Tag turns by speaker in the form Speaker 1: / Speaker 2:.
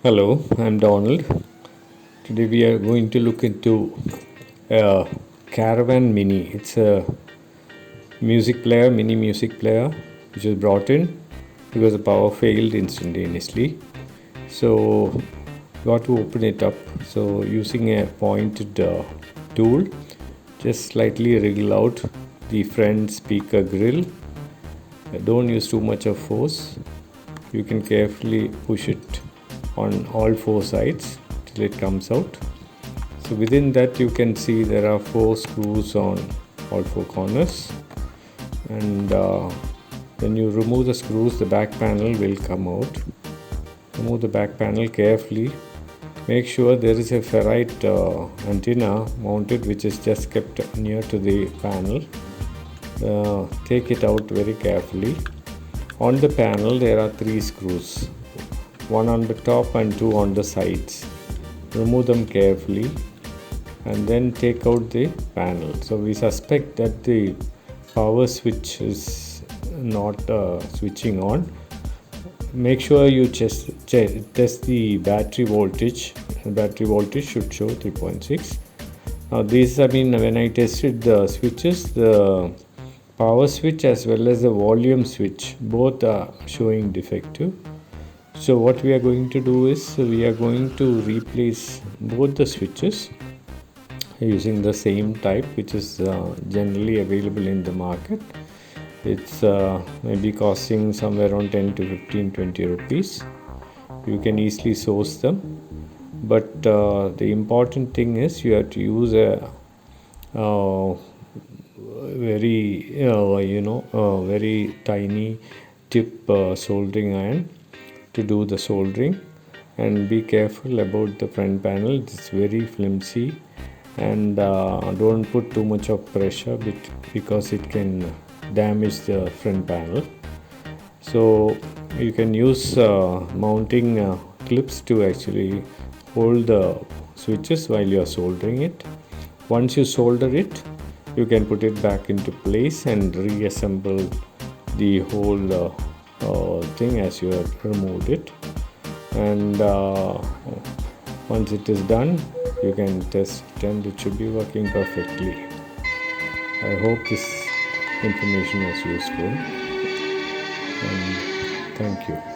Speaker 1: Hello, I'm Donald. Today we are going to look into a Caravan Mini. It's a mini music player, which was brought in because the power failed instantaneously. So, got to open it up. So, using a pointed tool, just slightly wriggle out the front speaker grill. Don't use too much of force. You can carefully push it on all four sides till it comes out. So within that you can see there are 4 screws on all 4 corners, and when you remove the screws, the back panel will come out. Remove the back panel carefully. Make sure there is a ferrite antenna mounted, which is just kept near to the panel. Take it out very carefully. On the panel there are 3 screws, 1 on the top and 2 on the sides. Remove them carefully and then take out the panel. So we suspect that the power switch is not switching on. Make sure you test the battery voltage. The battery voltage should show 3.6. Now when I tested the switches, the power switch as well as the volume switch, both are showing defective. So what we are going to do is we are going to replace both the switches using the same type, which is generally available in the market. It's maybe costing somewhere around 10 to 15, 20 rupees. You can easily source them, but the important thing is you have to use a very tiny tip soldering iron to do the soldering, and be careful about the front panel. It's very flimsy, and don't put too much of pressure because it can damage the front panel. So you can use mounting clips to actually hold the switches while you are soldering it. Once you solder it, you can put it back into place and reassemble the whole thing as you have removed it. And once it is done, you can test it and it should be working perfectly. I hope this information was useful, and thank you.